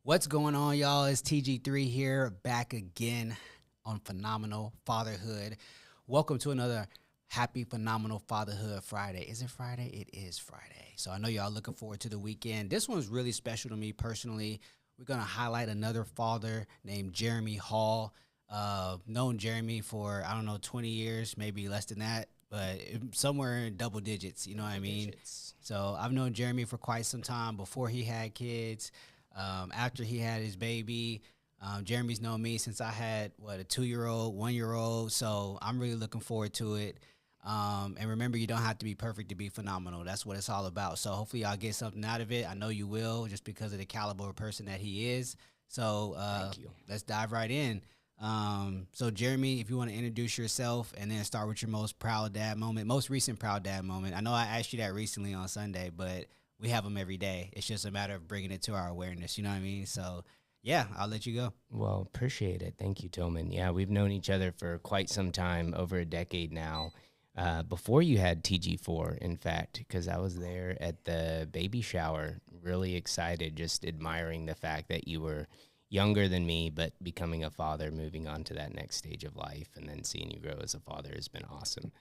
What's going on, y'all? It's TG3 here, back again on Phenomenal Fatherhood. Welcome to another happy Phenomenal Fatherhood Friday. Is it Friday? It is Friday. So I know y'all looking forward to the weekend. This one's really special to me personally. We're going to highlight another father named Jeremy Hall. Known Jeremy for, 20 years, maybe less than that, but somewhere in double digits, you know what I mean? So I've known Jeremy for quite some time before he had kids. After he had his baby, Jeremy's known me since I had, a 2-year-old, 1-year-old. So I'm really looking forward to it. And remember, you don't have to be perfect to be phenomenal. That's what it's all about. So hopefully y'all get something out of it. I know you will, just because of the caliber of person that he is. So Thank you. let's dive right in. So Jeremy, if you want to introduce yourself and then start with your most proud dad moment, most recent proud dad moment. I know I asked you that recently on Sunday, but we have them every day. It's just a matter of bringing it to our awareness. You know what I mean? So yeah, I'll let you go. Well, appreciate it. Thank you, Tillman. Yeah, we've known each other for quite some time, over a decade now. Before you had TG4, in fact, because I was there at the baby shower, really excited, just admiring the fact that you were younger than me, but becoming a father, moving on to that next stage of life, and then seeing you grow as a father has been awesome.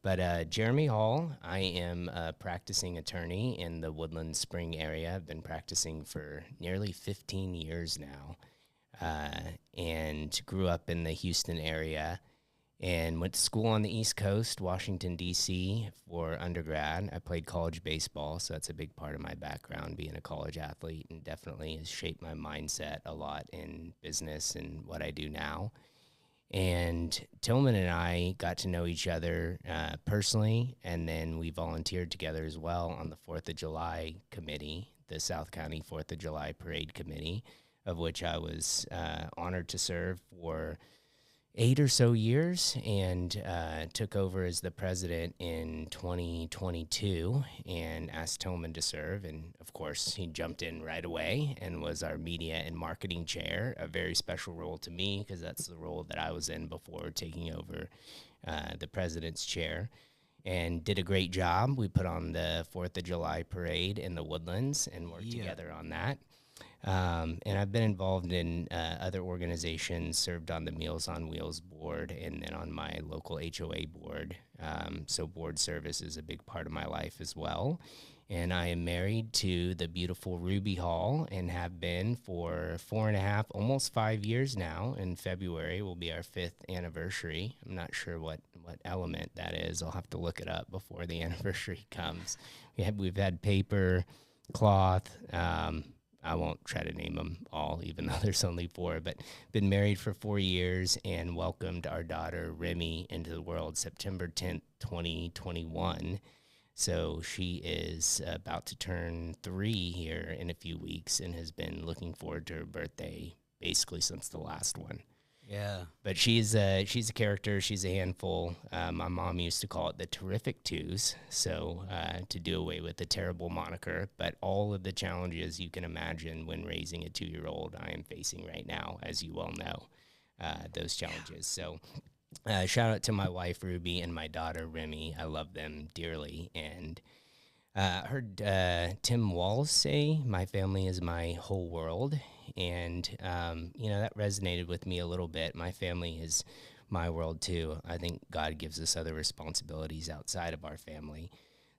But Jeremy Hall, I am a practicing attorney in the Woodland Spring area. I've been practicing for nearly 15 years now, and grew up in the Houston area and went to school on the East Coast, Washington, D.C. for undergrad. I played college baseball, so that's a big part of my background, being a college athlete, and definitely has shaped my mindset a lot in business and what I do now. And Tillman and I got to know each other personally, and then we volunteered together as well on the 4th of July committee, the South County 4th of July Parade Committee, of which I was honored to serve for 8 or so years, and took over as the president in 2022 and asked Tillman to serve. And of course, he jumped in right away and was our media and marketing chair, a very special role to me because that's the role that I was in before taking over the president's chair, and did a great job. We put on the 4th of July parade in the Woodlands and worked together on that. And I've been involved in other organizations, served on the Meals on Wheels board, and then on my local HOA board. So board service is a big part of my life as well. And I am married to the beautiful Ruby Hall and have been for 4.5, almost 5 years now. In February will be our 5th anniversary. I'm not sure what element that is. I'll have to look it up before the anniversary comes. We've had paper, cloth, I won't try to name them all, even though there's only 4, but been married for 4 years and welcomed our daughter Remy into the world September 10th, 2021. So she is about to turn 3 here in a few weeks and has been looking forward to her birthday basically since the last one. Yeah. But she's a character. She's a handful. My mom used to call it the Terrific Twos, so to do away with the terrible moniker. But all of the challenges you can imagine when raising a 2-year-old, I am facing right now, as you well know, those challenges. So shout out to my wife, Ruby, and my daughter, Remy. I love them dearly. And I heard Tim Walls say, "My family is my whole world." And, that resonated with me a little bit. My family is my world, too. I think God gives us other responsibilities outside of our family.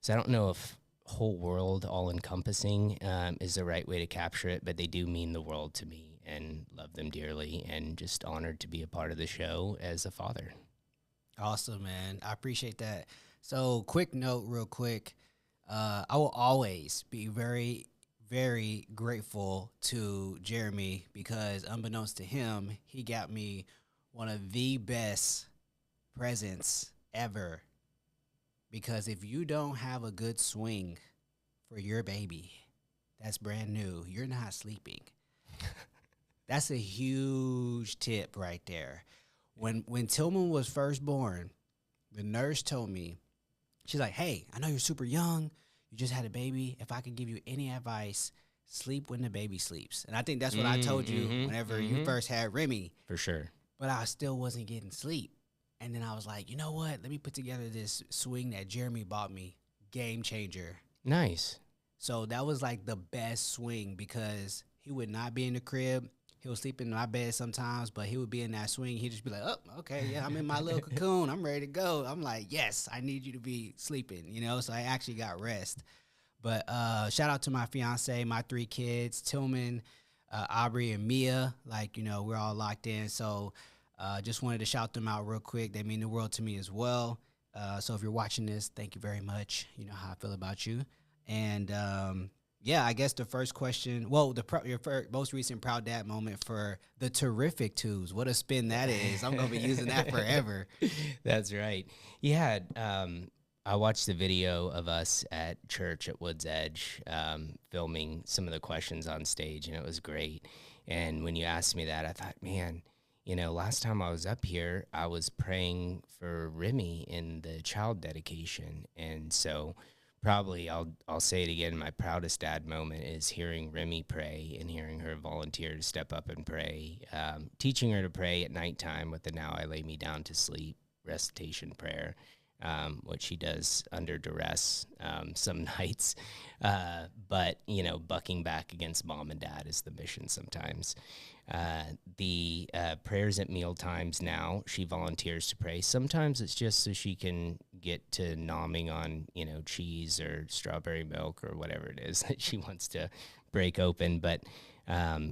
So I don't know if whole world, all-encompassing, is the right way to capture it, but they do mean the world to me and love them dearly, and just honored to be a part of the show as a father. Awesome, man. I appreciate that. So quick note real quick. I will always be very, very grateful to Jeremy because unbeknownst to him, he got me one of the best presents ever. Because if you don't have a good swing for your baby that's brand new, you're not sleeping. That's a huge tip right there. When Tillman was first born, the nurse told me, she's like, "Hey, I know you're super young. You just had a baby. If I could give you any advice, sleep when the baby sleeps." And I think that's what I told you whenever you first had Remy. For sure. But I still wasn't getting sleep. And then I was like, you know what? Let me put together this swing that Jeremy bought me. Game changer. Nice. So that was like the best swing because he would not be in the crib. He would sleep in my bed sometimes, but he would be in that swing. He'd just be like, "Oh, okay, yeah, I'm in my little cocoon. I'm ready to go." I'm like, "Yes, I need you to be sleeping," So I actually got rest. But shout out to my fiance, my 3 kids, Tillman, Aubrey, and Mia. Like, we're all locked in. So just wanted to shout them out real quick. They mean the world to me as well. So if you're watching this, thank you very much. You know how I feel about you. And yeah, I guess the first question, well, your most recent proud dad moment for the terrific twos. What a spin that is. I'm going to be using that forever. That's right. Yeah. I watched the video of us at church at Woods Edge, filming some of the questions on stage, and it was great. And when you asked me that, I thought, man, last time I was up here, I was praying for Remy in the child dedication. And so probably I'll say it again, my proudest dad moment is hearing Remy pray and hearing her volunteer to step up and pray, teaching her to pray at nighttime with the "Now I Lay Me Down to Sleep" recitation prayer. What she does under duress some nights. But, bucking back against mom and dad is the mission sometimes. The prayers at meal times now, she volunteers to pray. Sometimes it's just so she can get to nomming on, cheese or strawberry milk or whatever it is that she wants to break open. But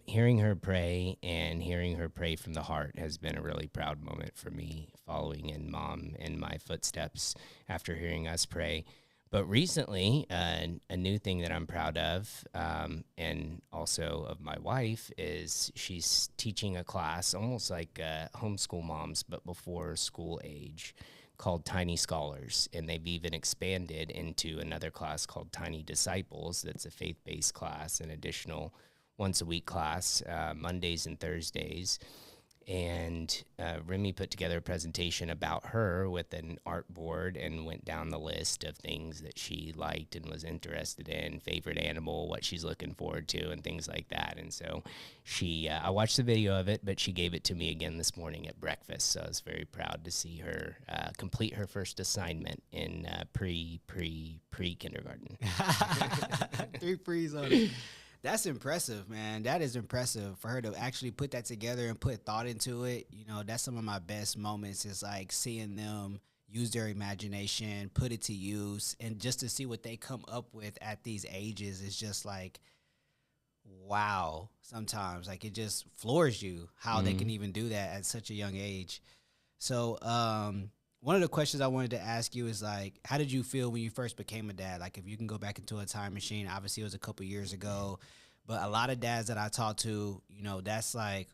hearing her pray and hearing her pray from the heart has been a really proud moment for me, following in mom in my footsteps after hearing us pray. But recently, a new thing that I'm proud of, and also of my wife, is she's teaching a class, almost like homeschool moms, but before school age, called Tiny Scholars. And they've even expanded into another class called Tiny Disciples. That's a faith-based class, an additional once-a-week class, Mondays and Thursdays. And Remy put together a presentation about her with an art board and went down the list of things that she liked and was interested in, favorite animal, what she's looking forward to, and things like that. And so I watched the video of it, but she gave it to me again this morning at breakfast. So I was very proud to see her complete her first assignment in pre-kindergarten. 3 pre's on it. That's impressive, man. That is impressive for her to actually put that together and put thought into it. That's some of my best moments is like seeing them use their imagination, put it to use, and just to see what they come up with at these ages is just like, wow. Sometimes like it just floors you how they can even do that at such a young age. So, one of the questions I wanted to ask you is like, how did you feel when you first became a dad? Like, if you can go back into a time machine, obviously it was a couple years ago, but a lot of dads that I talk to, that's like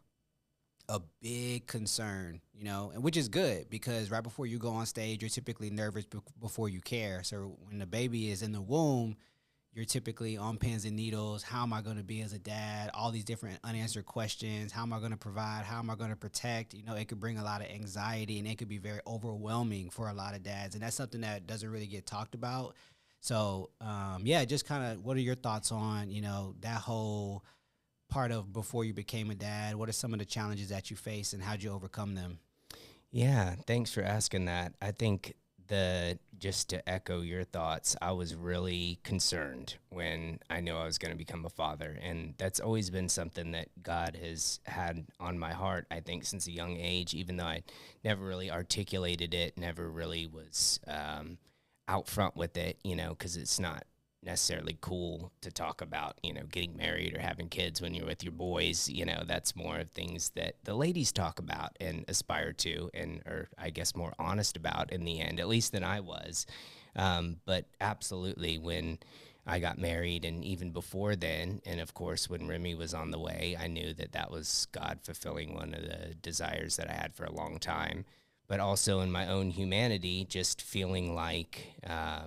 a big concern, and which is good because right before you go on stage, you're typically nervous before you care. So when the baby is in the womb, you're typically on pins and needles. How am I going to be as a dad? All these different unanswered questions. How am I going to provide? How am I going to protect? It could bring a lot of anxiety and it could be very overwhelming for a lot of dads. And that's something that doesn't really get talked about. So, yeah, just kind of what are your thoughts on, that whole part of before you became a dad? What are some of the challenges that you face and how'd you overcome them? Yeah, thanks for asking that. I think just to echo your thoughts, I was really concerned when I knew I was going to become a father. And that's always been something that God has had on my heart, I think, since a young age, even though I never really articulated it, never really was out front with it, because it's not necessarily cool to talk about, getting married or having kids when you're with your boys. That's more of things that the ladies talk about and aspire to and are, I guess, more honest about in the end, at least than I was. But absolutely, when I got married and even before then, and of course, when Remy was on the way, I knew that that was God fulfilling one of the desires that I had for a long time. But also in my own humanity, just feeling like, I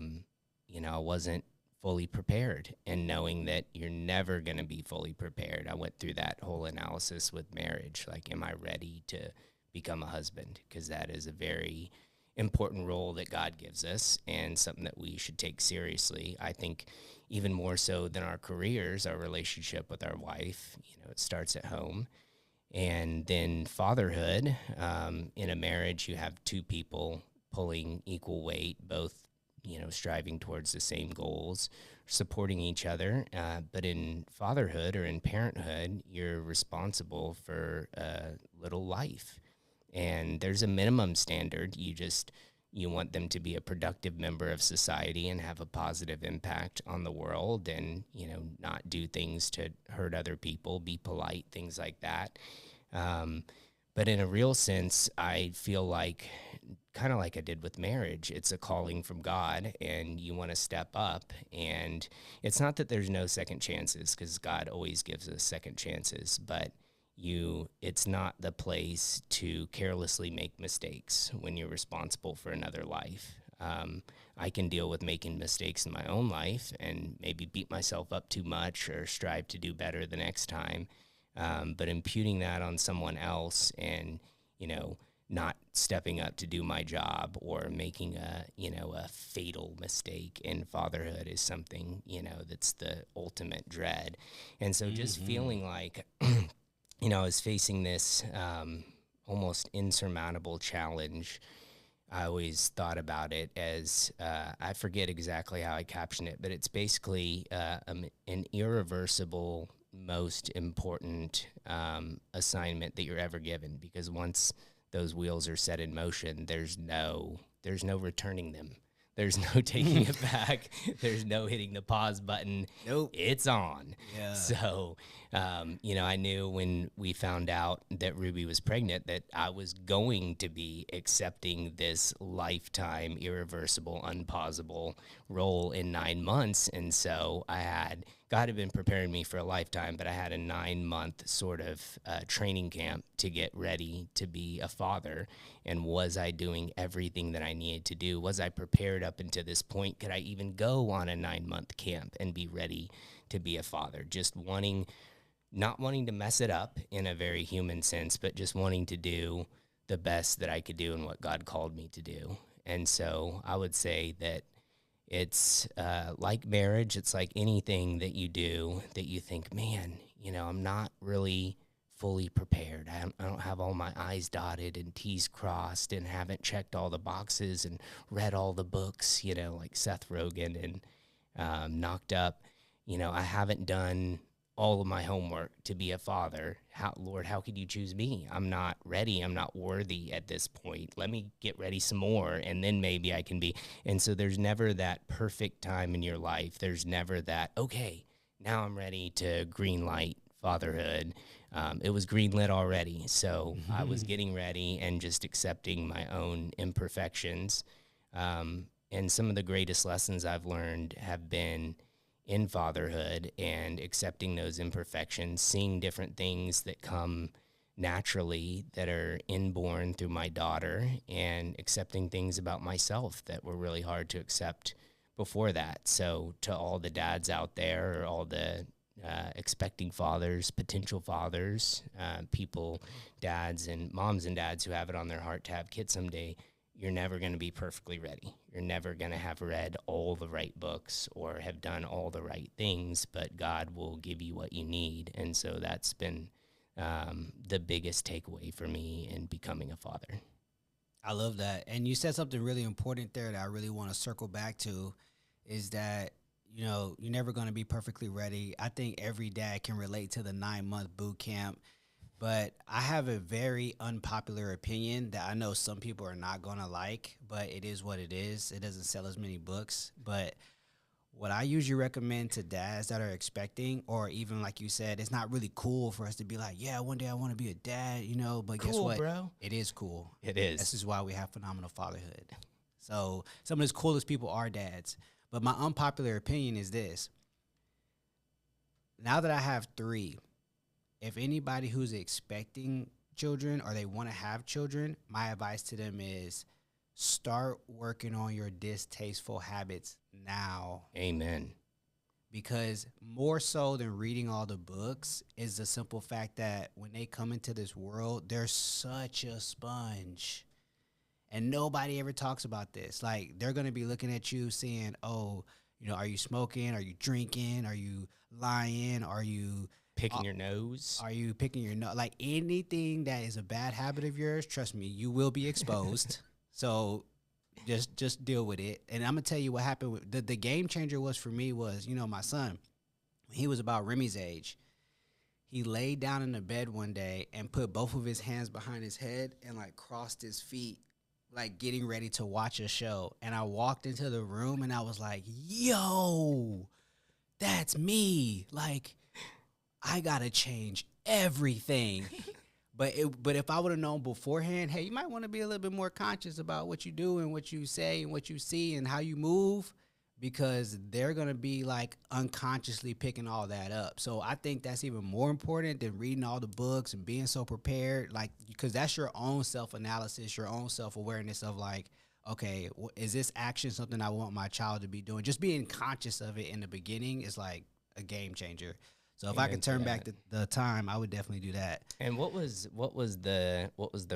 wasn't fully prepared, and knowing that you're never going to be fully prepared. I went through that whole analysis with marriage. Like, am I ready to become a husband? Because that is a very important role that God gives us and something that we should take seriously. I think even more so than our careers, our relationship with our wife, it starts at home. And then fatherhood, in a marriage, you have two people pulling equal weight, both striving towards the same goals, supporting each other. But in fatherhood or in parenthood, you're responsible for a little life. And there's a minimum standard. You want them to be a productive member of society and have a positive impact on the world, and not do things to hurt other people, be polite, things like that. But in a real sense, I feel like, kind of like I did with marriage, it's a calling from God, and you want to step up. And it's not that there's no second chances, because God always gives us second chances, but it's not the place to carelessly make mistakes when you're responsible for another life. I can deal with making mistakes in my own life and maybe beat myself up too much or strive to do better the next time. But imputing that on someone else and, not stepping up to do my job or making a fatal mistake in fatherhood is something, that's the ultimate dread. And so just feeling like, I was facing this almost insurmountable challenge. I always thought about it as, I forget exactly how I captioned it, but it's basically an irreversible, most important assignment that you're ever given, because once those wheels are set in motion, there's no returning them. There's no taking it back. There's no hitting the pause button. Nope. It's on. Yeah. So, I knew when we found out that Ruby was pregnant that I was going to be accepting this lifetime, irreversible, unpausable role in 9 months. And so God had been preparing me for a lifetime, but I had a 9-month sort of training camp to get ready to be a father. And was I doing everything that I needed to do? Was I prepared up until this point? Could I even go on a 9-month camp and be ready to be a father? Just not wanting to mess it up in a very human sense, but just wanting to do the best that I could do and what God called me to do. And so I would say that it's like marriage. It's like anything that you do that you think, man, I'm not really fully prepared. I don't have all my I's dotted and T's crossed and haven't checked all the boxes and read all the books, like Seth Rogen and Knocked Up. I haven't done all of my homework to be a father. Lord, how could you choose me? I'm not ready. I'm not worthy at this point. Let me get ready some more, and then maybe I can be. And so there's never that perfect time in your life. There's never that, okay, now I'm ready to green light fatherhood. It was greenlit already, so I was getting ready and just accepting my own imperfections. And some of the greatest lessons I've learned have been in fatherhood and accepting those imperfections, seeing different things that come naturally that are inborn through my daughter, and accepting things about myself that were really hard to accept before that. So to all the dads out there, or all the expecting fathers, potential fathers, dads and moms and dads who have it on their heart to have kids someday, you're never going to be perfectly ready. You're never going to have read all the right books or have done all the right things, but God will give you what you need. And so that's been the biggest takeaway for me in becoming a father. I love that. And you said something really important there that I really want to circle back to, is that, you're never going to be perfectly ready. I think every dad can relate to the 9-month boot camp. But I have a very unpopular opinion that I know some people are not going to like, but it is what it is. It doesn't sell as many books. But what I usually recommend to dads that are expecting, or even like you said, it's not really cool for us to be like, yeah, one day I want to be a dad, but guess Cool, what? bro. It is cool. It is. This is why we have Phenomenal Fatherhood. So some of the coolest people are dads. But my unpopular opinion is this. Now that I have 3, if anybody who's expecting children or they want to have children, my advice to them is start working on your distasteful habits now. Amen. Because more so than reading all the books is the simple fact that when they come into this world, they're such a sponge. And nobody ever talks about this. Like, they're going to be looking at you saying, oh, are you smoking? Are you drinking? Are you lying? Are you picking your nose? Are you picking your nose? Like, anything that is a bad habit of yours, trust me, you will be exposed. So Just deal with it. And I'm gonna tell you what happened. The game changer was for me was, my son. He was about Remy's age. He laid down in the bed one day and put both of his hands behind his head and like crossed his feet, like getting ready to watch a show. And I walked into the room and I was like, yo, that's me. Like, I gotta change everything. But if I would have known beforehand, hey, you might want to be a little bit more conscious about what you do and what you say and what you see and how you move, because they're going to be like unconsciously picking all that up. So I think that's even more important than reading all the books and being so prepared, like, because that's your own self-analysis, your own self-awareness of like, okay, is this action something I want my child to be doing? Just being conscious of it in the beginning is like a game changer. So if I could turn back the time, I would definitely do that. And what was the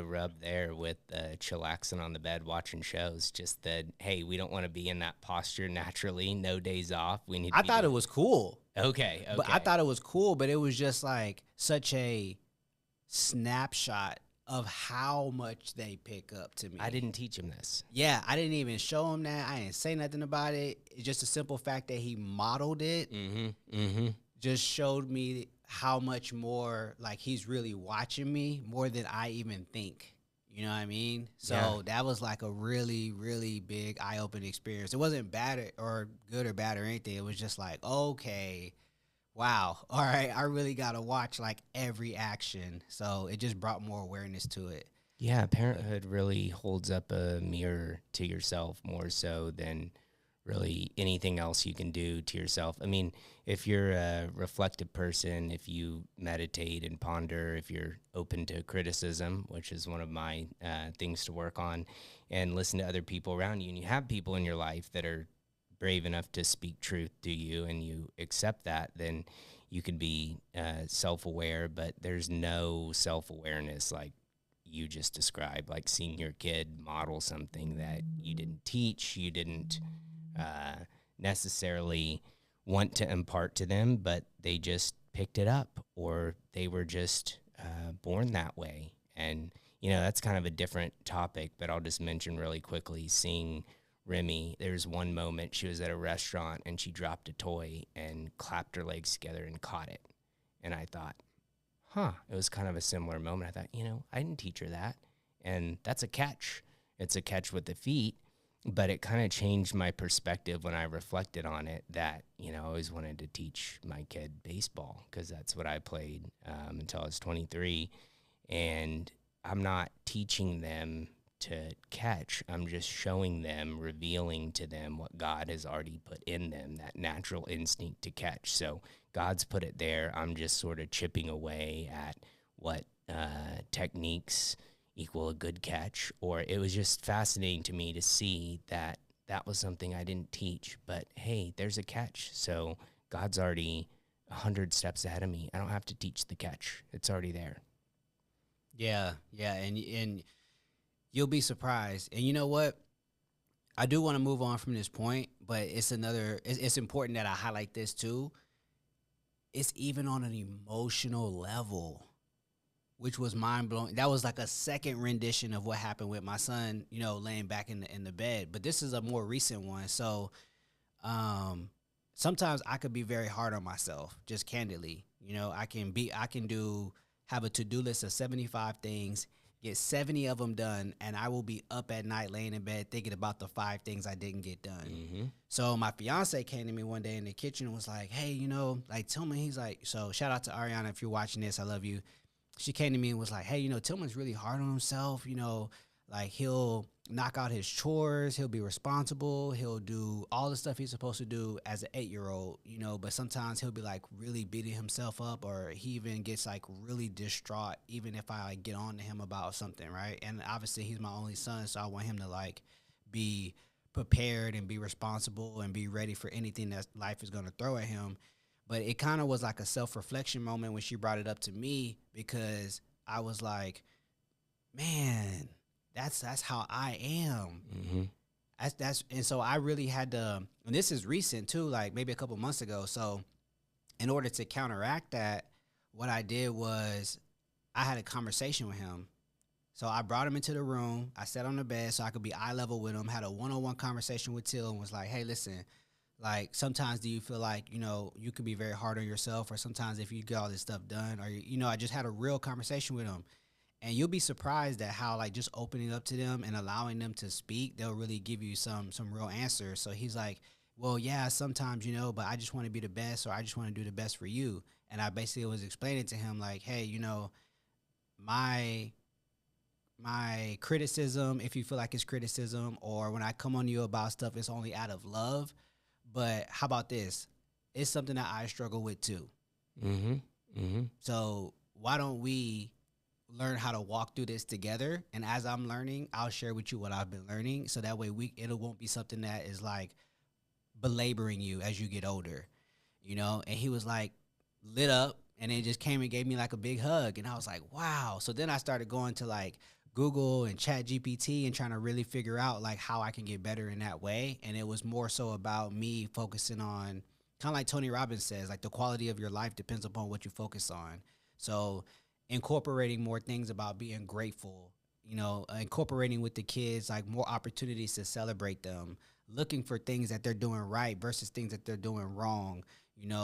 rub there with chillaxing on the bed watching shows? Just that, hey, we don't want to be in that posture naturally. No days off. We need. I thought it was cool. Okay. But I thought it was cool, but it was just like such a snapshot of how much they pick up to me. I didn't teach him this. Yeah, I didn't even show him that. I didn't say nothing about it. It's just a simple fact that he modeled it. Just showed me how much more like he's really watching me more than I even think. You know what I mean? So that was like a really, really big eye-opening experience. It wasn't bad or good or bad or anything. It was just like, okay, wow, all right, I really got to watch like every action. So it just brought more awareness to it. Yeah, parenthood really holds up a mirror to yourself more so than really anything else you can do to yourself. I mean, if you're a reflective person, if you meditate and ponder, if you're open to criticism, which is one of my things to work on, and listen to other people around you, and you have people in your life that are brave enough to speak truth to you and you accept that, then you can be self-aware. But there's no self-awareness like you just described, like seeing your kid model something that you didn't teach, you didn't necessarily want to impart to them, but they just picked it up, or they were just born that way. And, that's kind of a different topic, but I'll just mention really quickly, seeing Remy, there's one moment she was at a restaurant and she dropped a toy and clapped her legs together and caught it. And I thought, it was kind of a similar moment. I thought, I didn't teach her that. And that's a catch. It's a catch with the feet. But it kind of changed my perspective when I reflected on it that, I always wanted to teach my kid baseball because that's what I played until I was 23. And I'm not teaching them to catch. I'm just showing them, revealing to them what God has already put in them, that natural instinct to catch. So God's put it there. I'm just sort of chipping away at what techniques equal a good catch. Or it was just fascinating to me to see that that was something I didn't teach, but hey, there's a catch. So God's already 100 steps ahead of me. I don't have to teach the catch. It's already there. Yeah. And you'll be surprised. And you know what? I do want to move on from this point, but it's important that I highlight this too. It's even on an emotional level, which was mind-blowing. That was like a second rendition of what happened with my son, laying back in the bed. But this is a more recent one. So sometimes I could be very hard on myself, just candidly. Have a to-do list of 75 things, get 70 of them done, and I will be up at night laying in bed thinking about the 5 things I didn't get done. Mm-hmm. So my fiance came to me one day in the kitchen and was like, hey, Tillman, he's like, so shout out to Ariana if you're watching this, I love you. She came to me and was like, hey, Tillman's really hard on himself, like he'll knock out his chores, he'll be responsible, he'll do all the stuff he's supposed to do as an 8-year-old, but sometimes he'll be like really beating himself up, or he even gets like really distraught even if I like get on to him about something, right? And obviously he's my only son, so I want him to like be prepared and be responsible and be ready for anything that life is going to throw at him. But it kind of was like a self-reflection moment when she brought it up to me, because I was like, man, that's how I am. Mm-hmm. And so I really had to, and this is recent too, like maybe a couple months ago. So in order to counteract that, what I did was I had a conversation with him So I brought him into the room. I sat on the bed so I could be eye level with him, had a one-on-one conversation with Till and was like, hey, listen, like sometimes do you feel like, you could be very hard on yourself, or sometimes if you get all this stuff done, or, I just had a real conversation with him. And you'll be surprised at how like just opening up to them and allowing them to speak, they'll really give you some real answers. So he's like, well, yeah, sometimes, but I just want to be the best, or I just want to do the best for you. And I basically was explaining to him like, hey, my criticism, if you feel like it's criticism, or when I come on you about stuff, it's only out of love. But how about this? It's something that I struggle with too. Mm-hmm. Mm-hmm. So why don't we learn how to walk through this together? And as I'm learning, I'll share with you what I've been learning. So that way it won't be something that is like belaboring you as you get older, And he was like lit up, and then just came and gave me like a big hug. And I was like, wow. So then I started going to like Google and Chat GPT and trying to really figure out like how I can get better in that way. And it was more so about me focusing on, kind of like Tony Robbins says, like the quality of your life depends upon what you focus on. So incorporating more things about being grateful, incorporating with the kids, like more opportunities to celebrate them, looking for things that they're doing right versus things that they're doing wrong.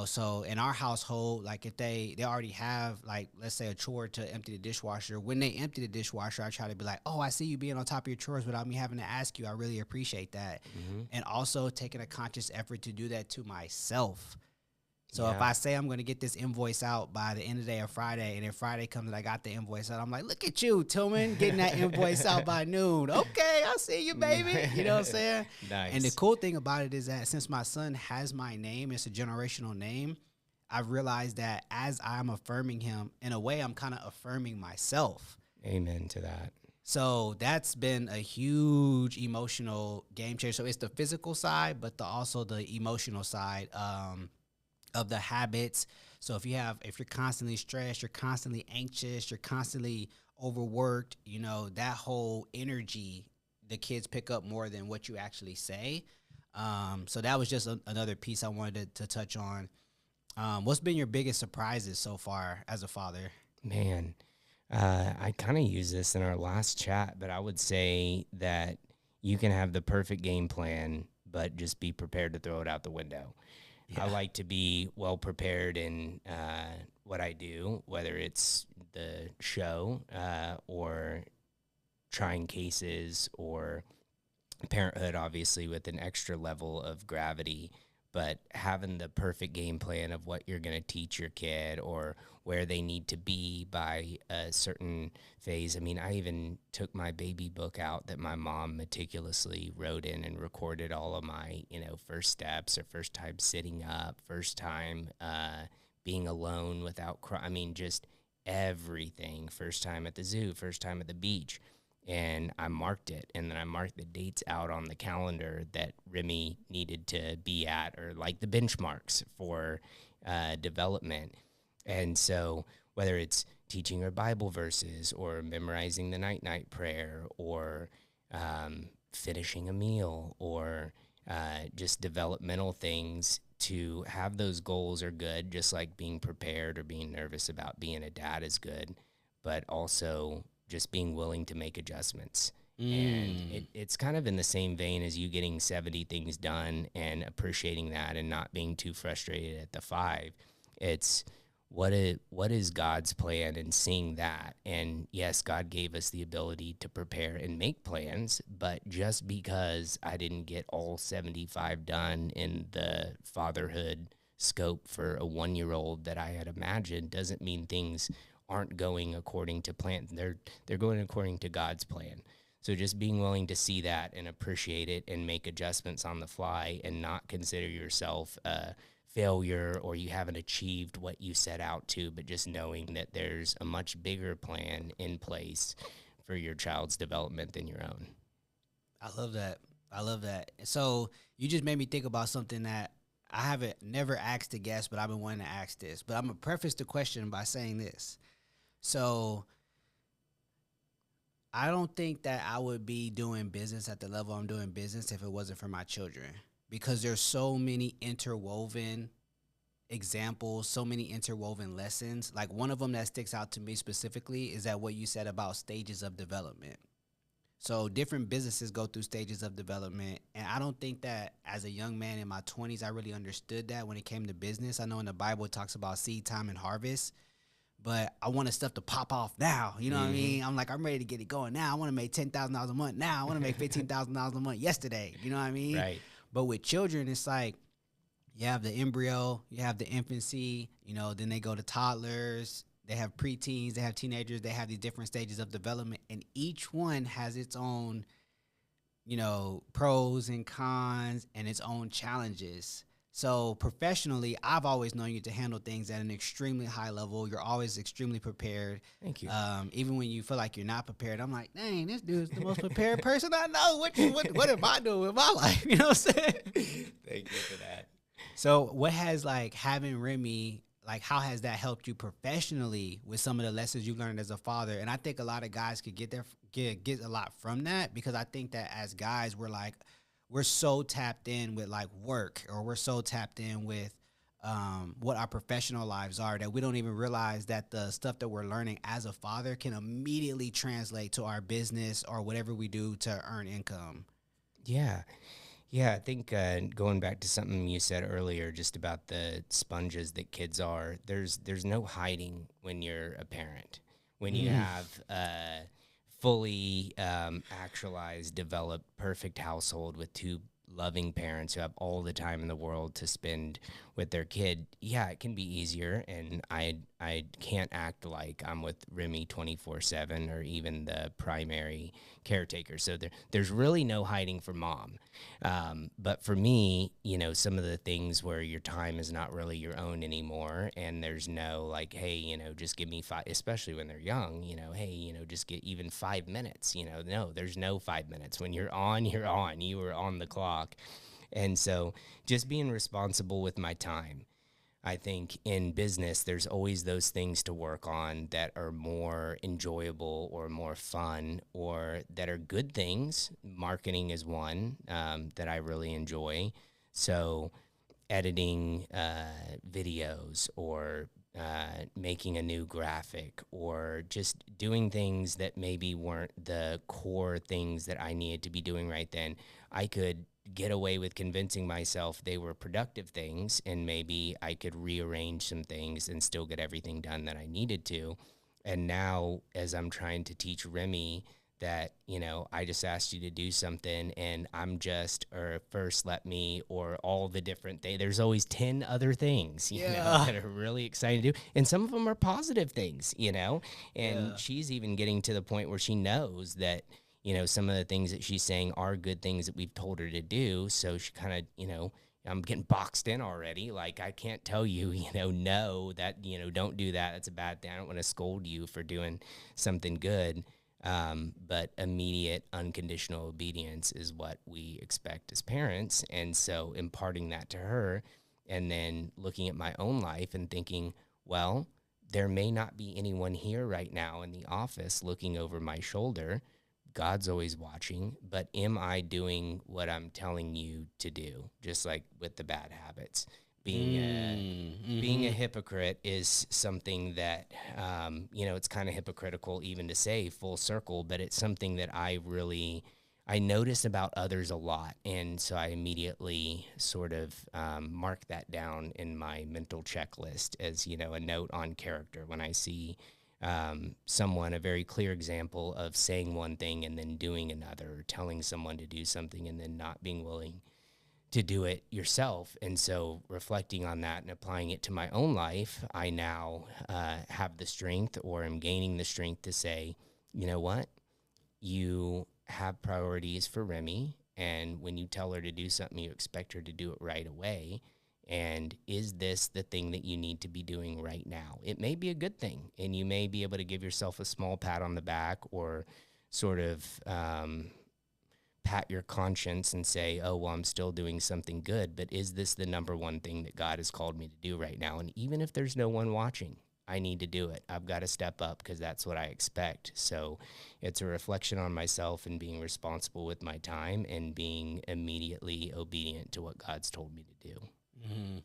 So in our household, like if they already have, like, let's say a chore to empty the dishwasher, when they empty the dishwasher, I try to be like, oh, I see you being on top of your chores without me having to ask you. I really appreciate that. Mm-hmm. And also taking a conscious effort to do that to myself. So Yeah. if I say I'm going to get this invoice out by the end of the day of Friday, and then Friday comes and I got the invoice out, I'm like, look at you, Tillman, getting that invoice out by noon. Okay, I see you, baby. You know what I'm saying? Nice. And the cool thing about it is that since my son has my name, it's a generational name, I've realized that as I'm affirming him, in a way, I'm kind of affirming myself. Amen to that. So that's been a huge emotional game changer. So it's the physical side, but also the emotional side. Of the habits. So if you're constantly stressed, you're constantly anxious, you're constantly overworked, that whole energy the kids pick up more than what you actually say. So that was just another piece I wanted to touch on. What's been your biggest surprises so far as a father? Man, I kind of used this in our last chat, but I would say that you can have the perfect game plan, but just be prepared to throw it out the window. Yeah. I like to be well prepared in what I do, whether it's the show or trying cases or parenthood, obviously with an extra level of gravity, but having the perfect game plan of what you're going to teach your kid or where they need to be by a certain phase. I mean, I even took my baby book out that my mom meticulously wrote in and recorded all of my, first steps, or first time sitting up, first time being alone without crying. I mean, just everything. First time at the zoo, first time at the beach. And I marked it, and then I marked the dates out on the calendar that Remy needed to be at, or like the benchmarks for development. And so whether it's teaching her Bible verses or memorizing the night prayer or finishing a meal or just developmental things, to have those goals are good, just like being prepared or being nervous about being a dad is good, but also just being willing to make adjustments. And it's kind of in the same vein as you getting 70 things done and appreciating that and not being too frustrated at the 5. It's what is God's plan, and seeing that. And yes, God gave us the ability to prepare and make plans, but just because I didn't get all 75 done in the fatherhood scope for a 1-year-old that I had imagined doesn't mean things aren't going according to plan. They're going according to God's plan. So just being willing to see that and appreciate it and make adjustments on the fly, and not consider yourself a failure or you haven't achieved what you set out to, but just knowing that there's a much bigger plan in place for your child's development than your own. I love that. So you just made me think about something that I haven't never asked a guest, but I've been wanting to ask this. But I'm going to preface the question by saying this. So I don't think that I would be doing business at the level I'm doing business if it wasn't for my children, because there's so many interwoven examples, so many interwoven lessons. Like one of them that sticks out to me specifically is that what you said about stages of development. So different businesses go through stages of development, and I don't think that as a young man in my 20s I really understood that when it came to business. I know in the Bible it talks about seed time and harvest, but I wanted stuff to pop off now. You know what I mean? I'm like, I'm ready to get it going now. I want to make $10,000 a month now. I want to make $15,000 a month yesterday. You know what I mean? Right. But with children, it's like you have the embryo, you have the infancy, you know, then they go to toddlers, they have preteens, they have teenagers, they have these different stages of development, and each one has its own, you know, pros and cons and its own challenges. So professionally, I've always known you to handle things at an extremely high level. You're always extremely prepared. Thank you. Even when you feel like you're not prepared, I'm like, dang, this dude's the most prepared person I know. What am I doing with my life? You know what I'm saying? Thank you for that. So what has like having Remy, like how has that helped you professionally with some of the lessons you learned as a father? And I think a lot of guys could get a lot from that, because I think that as guys, we're so tapped in with like work, or we're so tapped in with what our professional lives are, that we don't even realize that the stuff that we're learning as a father can immediately translate to our business or whatever we do to earn income. Yeah. Yeah, I think going back to something you said earlier, just about the sponges that kids are, there's no hiding when you're a parent. When you have fully actualized, developed, perfect household with two loving parents who have all the time in the world to spend with their kid, yeah, it can be easier. And I can't act like I'm with Remy 24/7 or even the primary caretaker. So there's really no hiding from mom. But for me, you know, some of the things where your time is not really your own anymore, and there's no like, hey, you know, just give me 5, especially when they're young, you know, hey, you know, just get even 5 minutes, you know, no, there's no 5 minutes. When you're on, you are on the clock. And so just being responsible with my time. I think in business, there's always those things to work on that are more enjoyable or more fun, or that are good things. Marketing is one that I really enjoy. So editing videos, or making a new graphic, or just doing things that maybe weren't the core things that I needed to be doing right then. I could get away with convincing myself they were productive things, and maybe I could rearrange some things and still get everything done that I needed to. And now, as I'm trying to teach Remy that, you know, I just asked you to do something, and I'm just, or first let me, or all the different things. There's always 10 other things, you know, that are really exciting to do. And some of them are positive things, you know, and she's even getting to the point where she knows that, you know, some of the things that she's saying are good things that we've told her to do. So she kind of, you know, I'm getting boxed in already. Like, I can't tell you, you know, no, that, you know, don't do that. That's a bad thing. I don't want to scold you for doing something good. But immediate unconditional obedience is what we expect as parents. And so imparting that to her, and then looking at my own life and thinking, well, there may not be anyone here right now in the office looking over my shoulder. God's always watching, but am I doing what I'm telling you to do? Just like with the bad habits. Being a hypocrite is something that, you know, it's kind of hypocritical even to say full circle, but it's something that I notice about others a lot. And so I immediately sort of mark that down in my mental checklist as, you know, a note on character when I see someone, a very clear example of saying one thing and then doing another, or telling someone to do something and then not being willing to do it yourself. And so reflecting on that and applying it to my own life, I now have the strength, or am gaining the strength to say, you know what, you have priorities for Remy, and when you tell her to do something, you expect her to do it right away. And is this the thing that you need to be doing right now? It may be a good thing, and you may be able to give yourself a small pat on the back, or sort of pat your conscience and say, oh, well, I'm still doing something good, but is this the number one thing that God has called me to do right now? And even if there's no one watching, I need to do it. I've got to step up, because that's what I expect. So it's a reflection on myself, and being responsible with my time, and being immediately obedient to what God's told me to do. Mm-hmm.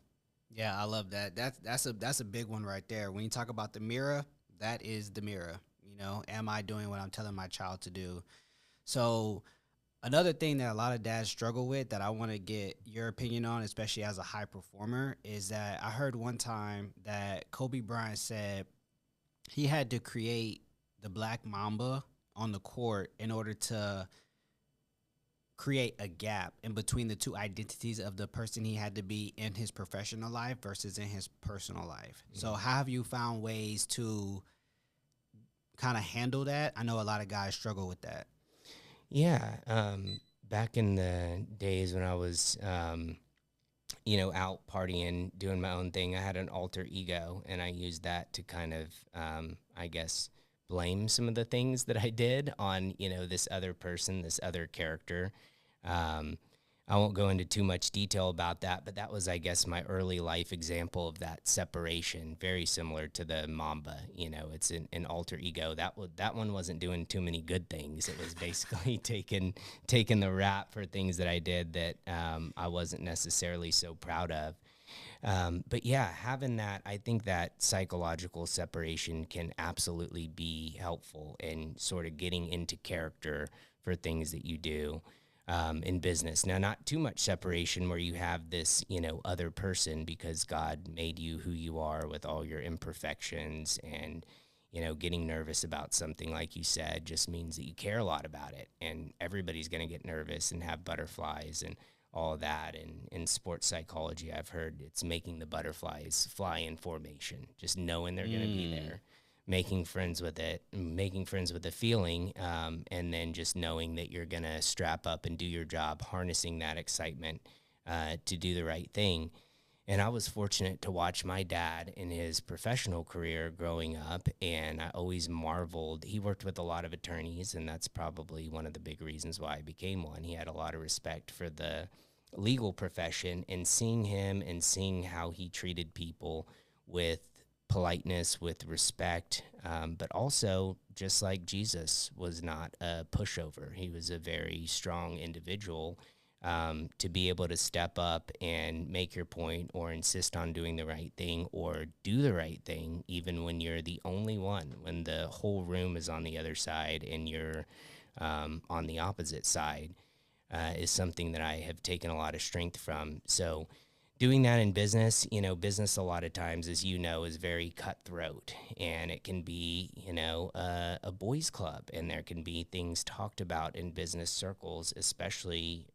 Yeah, I love that. That's a big one right there. When you talk about the mirror, that is the mirror. You know, am I doing what I'm telling my child to do? So another thing that a lot of dads struggle with that I want to get your opinion on, especially as a high performer, is that I heard one time that Kobe Bryant said he had to create the black mamba on the court in order to create a gap in between the two identities of the person he had to be in his professional life versus in his personal life. So, how have you found ways to kind of handle that? I know a lot of guys struggle with that. Yeah. Back in the days when I was, out partying, doing my own thing, I had an alter ego, and I used that to kind of, I guess, blame some of the things that I did on, this other person, this other character. Um, I won't go into too much detail about that, but that was, I guess, my early life example of that separation. Very similar to the Mamba. It's an alter ego. That one wasn't doing too many good things. It was basically taking the rap for things that I did that I wasn't necessarily so proud of. But yeah, having that, I think that psychological separation can absolutely be helpful in sort of getting into character for things that you do in business. Now, not too much separation where you have this, other person, because God made you who you are with all your imperfections, and, getting nervous about something, like you said, just means that you care a lot about it. And everybody's going to get nervous and have butterflies and all of that. And in sports psychology, I've heard it's making the butterflies fly in formation, just knowing they're going to be there, making friends with it, making friends with the feeling, and then just knowing that you're going to strap up and do your job, harnessing that excitement to do the right thing. And I was fortunate to watch my dad in his professional career growing up, and I always marveled. He worked with a lot of attorneys, and that's probably one of the big reasons why I became one. He had a lot of respect for the legal profession, and seeing him and seeing how he treated people with politeness, with respect, but also just like Jesus was not a pushover. He was a very strong individual, to be able to step up and make your point or insist on doing the right thing or do the right thing, even when you're the only one, when the whole room is on the other side and you're on the opposite side, is something that I have taken a lot of strength from. So, doing that in business, business a lot of times, as you know, is very cutthroat, and it can be, a boys' club, and there can be things talked about in business circles, especially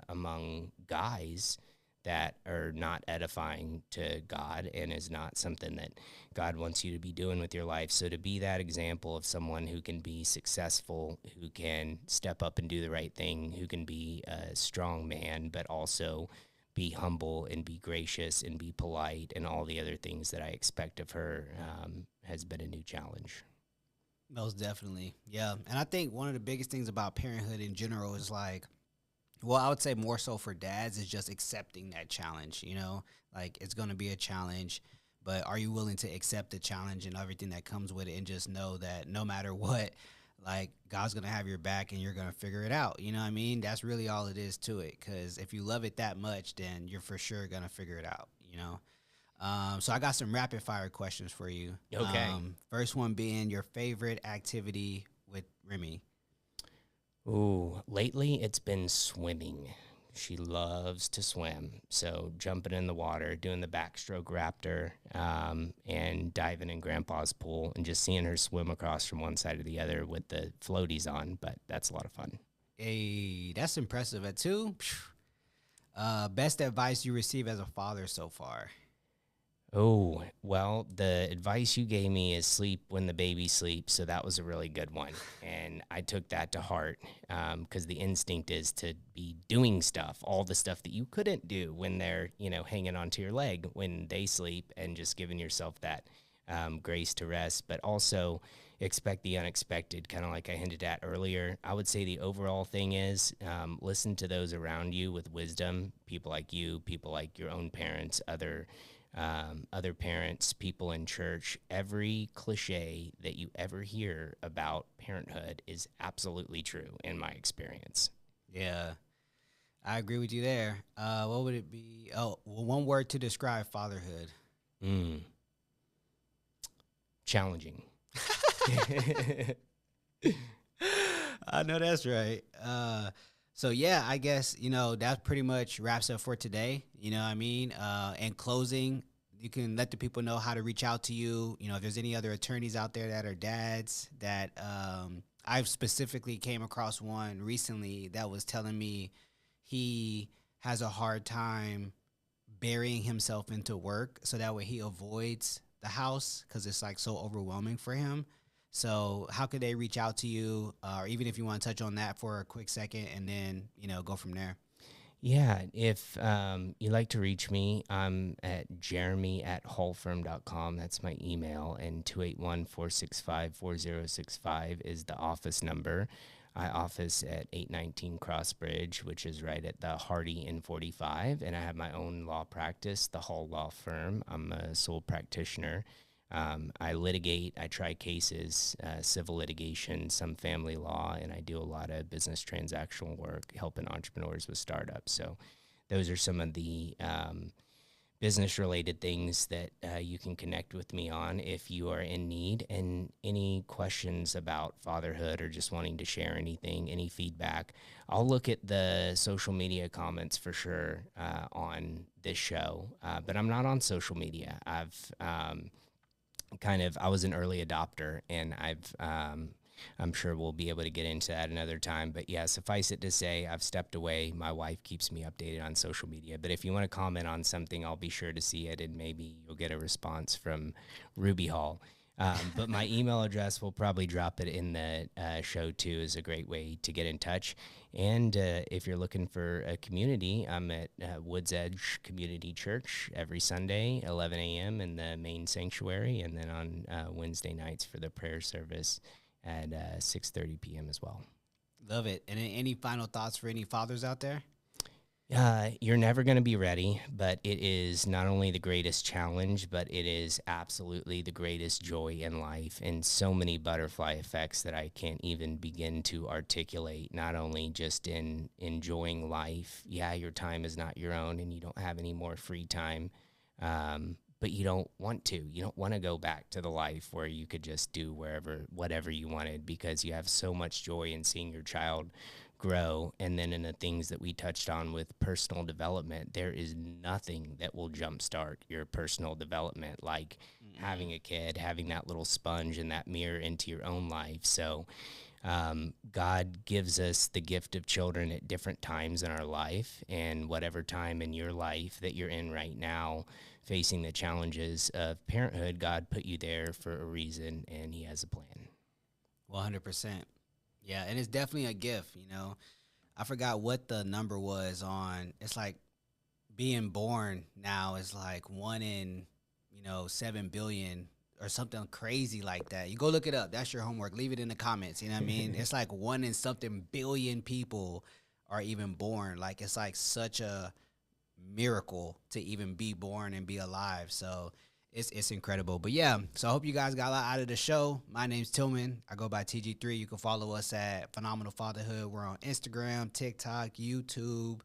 among guys, that are not edifying to God and is not something that God wants you to be doing with your life. So to be that example of someone who can be successful, who can step up and do the right thing, who can be a strong man, but also be humble and be gracious and be polite and all the other things that I expect of her, has been a new challenge. Most definitely. Yeah. And I think one of the biggest things about parenthood in general is like, well, I would say more so for dads is just accepting that challenge, like it's going to be a challenge, but are you willing to accept the challenge and everything that comes with it and just know that no matter what, like God's going to have your back and you're going to figure it out. You know what I mean? That's really all it is to it. Cause if you love it that much, then you're for sure going to figure it out. So I got some rapid fire questions for you. Okay. First one being your favorite activity with Remy. Ooh, lately it's been swimming. She loves to swim. So jumping in the water, doing the backstroke raptor, and diving in grandpa's pool and just seeing her swim across from one side to the other with the floaties on. But that's a lot of fun. Hey, that's impressive. At two, best advice you receive as a father so far. Oh, well, the advice you gave me is sleep when the baby sleeps. So that was a really good one. And I took that to heart, because the instinct is to be doing stuff, all the stuff that you couldn't do when they're, hanging onto your leg when they sleep, and just giving yourself that grace to rest, but also expect the unexpected, kind of like I hinted at earlier. I would say the overall thing is, listen to those around you with wisdom, people like you, people like your own parents, other parents, people in church. Every cliche that you ever hear about parenthood is absolutely true in my experience. Yeah, I agree with you there. What would it be? Oh, well, one word to describe fatherhood. Mm, challenging. I know that's right. So yeah, I guess that pretty much wraps up for today. You know what I mean? In closing, you can let the people know how to reach out to you. If there's any other attorneys out there that are dads that I've specifically came across one recently that was telling me he has a hard time burying himself into work so that way he avoids the house because it's like so overwhelming for him. So how could they reach out to you, or even if you want to touch on that for a quick second, and then go from there? Yeah, if you'd like to reach me, I'm at jeremy@hallfirm.com. That's my email, and 281-465-4065 is the office number. I office at 819 Crossbridge, which is right at the Hardy N45, and I have my own law practice, the Hall Law Firm. I'm a sole practitioner. I litigate, I try cases, civil litigation, some family law, and I do a lot of business transactional work, helping entrepreneurs with startups. So those are some of the business-related things that you can connect with me on if you are in need. And any questions about fatherhood or just wanting to share anything, any feedback, I'll look at the social media comments for sure on this show. But I'm not on social media. I was an early adopter, and I'm sure we'll be able to get into that another time. But yeah, suffice it to say, I've stepped away. My wife keeps me updated on social media. But if you want to comment on something, I'll be sure to see it, and maybe you'll get a response from Ruby Hall. But my email address, we'll probably drop it in the show too, is a great way to get in touch. And if you're looking for a community, I'm at Woods Edge Community Church every Sunday, 11 a.m. in the main sanctuary, and then on Wednesday nights for the prayer service at 6:30 p.m. as well. Love it. And any final thoughts for any fathers out there? You're never going to be ready, but it is not only the greatest challenge, but it is absolutely the greatest joy in life, and so many butterfly effects that I can't even begin to articulate, not only just in enjoying life. Yeah, your time is not your own and you don't have any more free time, but you don't want to. You don't want to go back to the life where you could just do whatever you wanted, because you have so much joy in seeing your child grow. And then in the things that we touched on with personal development, there is nothing that will jumpstart your personal development like having a kid, having that little sponge and that mirror into your own life. So God gives us the gift of children at different times in our life, and whatever time in your life that you're in right now, facing the challenges of parenthood, God put you there for a reason, and he has a plan. 100%. Yeah, and it's definitely a gift, I forgot what the number was on. It's like being born now is like 1 in, 7 billion or something crazy like that. You go look it up. That's your homework. Leave it in the comments. You know what I mean? It's like 1 in something billion people are even born. Like, it's like such a miracle to even be born and be alive. So it's incredible. But yeah, so I hope you guys got a lot out of the show. My name's Tillman. I go by TG3. You can follow us at Phenomenal Fatherhood. We're on Instagram, TikTok, YouTube,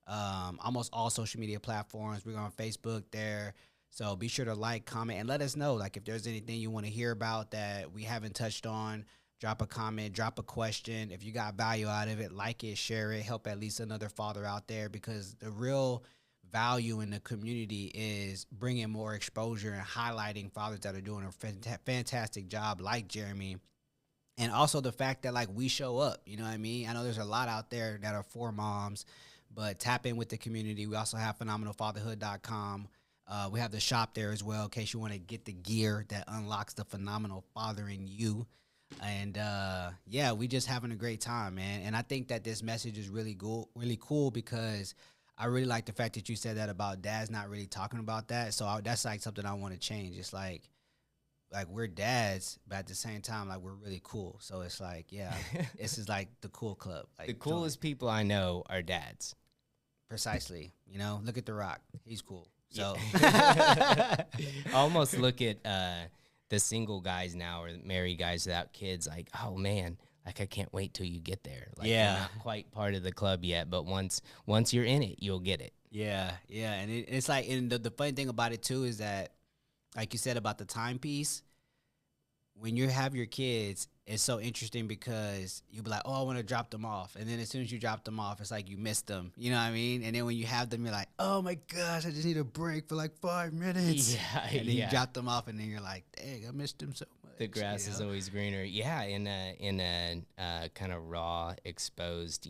almost all social media platforms. We're on Facebook there. So be sure to like, comment, and let us know. Like, if there's anything you want to hear about that we haven't touched on, drop a comment, drop a question. If you got value out of it, like it, share it, help at least another father out there, because the real value in the community is bringing more exposure and highlighting fathers that are doing a fantastic job, like Jeremy. And also the fact that, like, we show up, you know what I mean? I know there's a lot out there that are for moms, but tap in with the community. We also have phenomenalfatherhood.com. We have the shop there as well in case you want to get the gear that unlocks the phenomenal father in you. And yeah, we just having a great time, man. And I think that this message is really cool because I really like the fact that you said that about dads not really talking about that. So that's like something I want to change. It's like we're dads, but at the same time, like, we're really cool. So it's like, yeah, this is like the cool club. Like, the coolest people I know are dads. Precisely. Look at The Rock. He's cool. So I almost look at the single guys now, or married guys without kids, like, oh man, like, I can't wait till you get there. Like, Yeah. we're not quite part of the club yet, but once you're in it, you'll get it. Yeah, yeah, and it's like, and the funny thing about it too is that, like you said about the timepiece, when you have your kids, it's so interesting because you'll be like, oh, I want to drop them off. And then as soon as you drop them off, it's like you missed them. You know what I mean? And then when you have them, you're like, oh my gosh, I just need a break for like 5 minutes. Yeah, And then you drop them off, and then you're like, dang, I missed them so much. The grass is always greener. Yeah, in a kind of raw, exposed,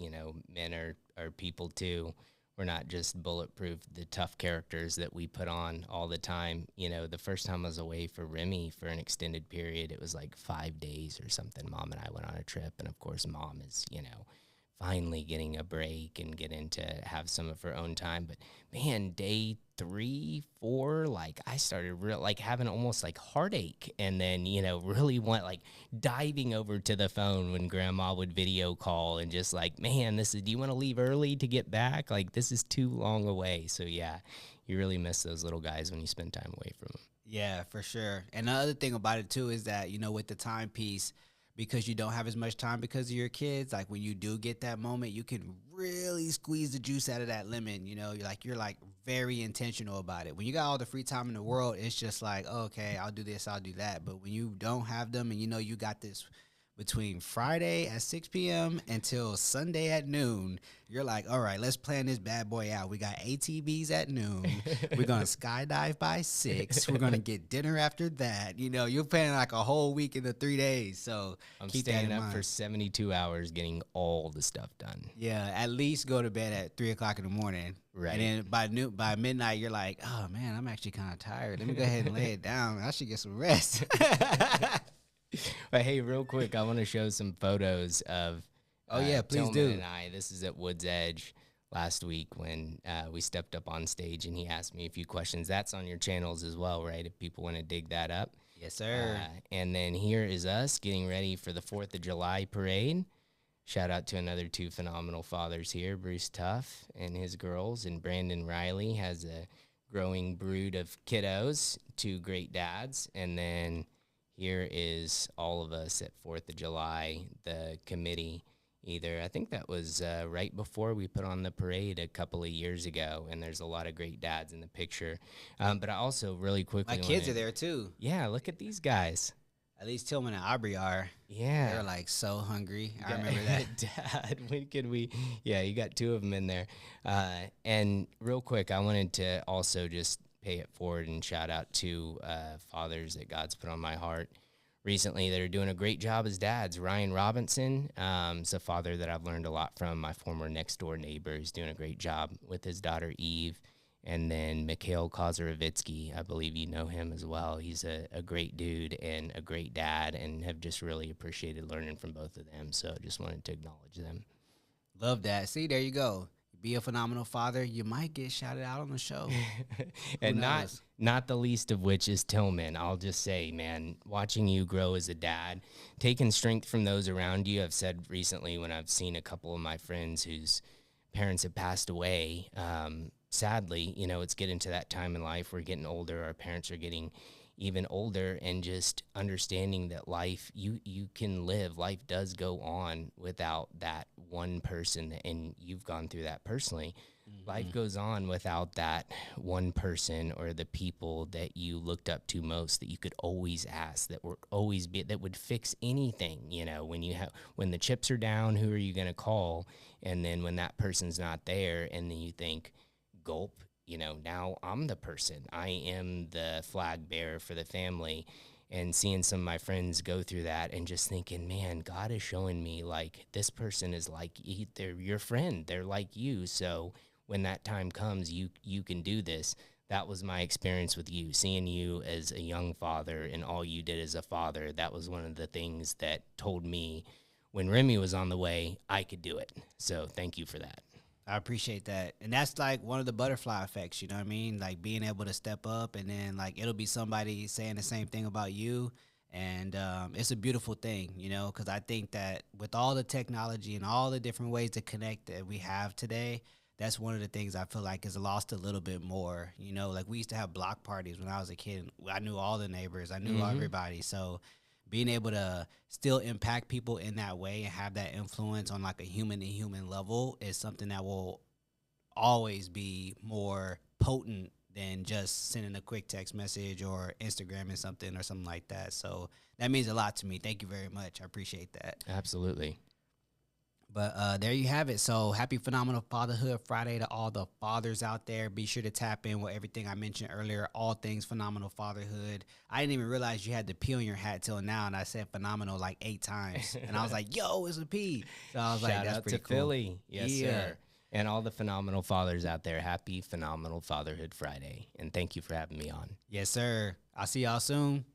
men are people too. We're not just bulletproof, the tough characters that we put on all the time. The first time I was away for Remy for an extended period, it was like 5 days or something. Mom and I went on a trip, and of course, Mom is, finally getting a break and getting to have some of her own time. But man, day 3, 4, like I started having almost like heartache, and then really want like diving over to the phone when Grandma would video call and just like, man, do you want to leave early to get back? Like, this is too long away. So yeah, you really miss those little guys when you spend time away from them. Yeah, for sure. And the other thing about it too is that, with the timepiece, because you don't have as much time because of your kids, like when you do get that moment, you can really squeeze the juice out of that lemon. You're like very intentional about it. When you got all the free time in the world, it's just like, okay, I'll do this, I'll do that. But when you don't have them, and you got this between Friday at 6 p.m. until Sunday at noon, you're like, all right, let's plan this bad boy out. We got ATVs at noon. We're going to skydive by 6. We're going to get dinner after that. You're planning like a whole week into 3 days. So I'm keep staying that in up mind. for 72 hours getting all the stuff done. Yeah, at least go to bed at 3 o'clock in the morning. Right. And then by midnight, you're like, oh, man, I'm actually kind of tired. Let me go ahead and lay it down. I should get some rest. But hey, real quick, I want to show some photos of please Tillman do. and I. This is at Woods Edge last week when we stepped up on stage and he asked me a few questions. That's on your channels as well, right? If people want to dig that up. Yes, sir. And then here is us getting ready for the 4th of July parade. Shout out to another 2 phenomenal fathers here, Bruce Tuff and his girls, and Brandon Riley has a growing brood of kiddos, 2 great dads. And then here is all of us at 4th of July, the committee. I think that was right before we put on the parade a couple of years ago, and there's a lot of great dads in the picture. But I also really quickly My kids are there too. Yeah, look at these guys. At least Tillman and Aubrey are. Yeah. They're like so hungry. I remember that. Dad, when could we? Yeah, you got 2 of them in there. And real quick, I wanted to also just pay it forward and shout out to fathers that God's put on my heart recently that are doing a great job as dads. Ryan Robinson is a father that I've learned a lot from. My former next door neighbor is doing a great job with his daughter Eve. And then Mikhail Kozarovitsky, I believe you know him as well. He's a great dude and a great dad, and have just really appreciated learning from both of them. So just wanted to acknowledge them. Love that. See, there you go. Be a phenomenal father. You might get shouted out on the show. And not the least of which is Tillman. I'll just say, man, watching you grow as a dad, taking strength from those around you. I've said recently when I've seen a couple of my friends whose parents have passed away, sadly, it's getting to that time in life. We're getting older. Our parents are getting even older, and just understanding that life, you can live. Life does go on without that one person, and you've gone through that personally. Mm-hmm. Life goes on without that one person or the people that you looked up to most, that you could always ask, that would fix anything. When the chips are down, who are you going to call? And then when that person's not there, and then you think, gulp, now I'm the person. I am the flag bearer for the family. And seeing some of my friends go through that and just thinking, man, God is showing me, like, this person is like, they're your friend. They're like you. So when that time comes, you can do this. That was my experience with you, seeing you as a young father and all you did as a father. That was one of the things that told me when Remy was on the way, I could do it. So thank you for that. I appreciate that. And that's like one of the butterfly effects, you know what I mean? Like being able to step up, and then like it'll be somebody saying the same thing about you. And it's a beautiful thing, because I think that with all the technology and all the different ways to connect that we have today, that's one of the things I feel like is lost a little bit more. Like we used to have block parties when I was a kid. I knew all the neighbors. I knew everybody. So being able to still impact people in that way and have that influence on like a human to human level is something that will always be more potent than just sending a quick text message or Instagramming something or something like that. So that means a lot to me. Thank you very much. I appreciate that. Absolutely. But there you have it. So happy Phenomenal Fatherhood Friday to all the fathers out there. Be sure to tap in with everything I mentioned earlier, all things Phenomenal Fatherhood. I didn't even realize you had the P on your hat till now, and I said phenomenal like 8 times. And I was like, yo, it's a P. So I was like, Shout that's out pretty to cool. Philly. Yes, sir. And all the phenomenal fathers out there, happy Phenomenal Fatherhood Friday. And thank you for having me on. Yes, sir. I'll see y'all soon.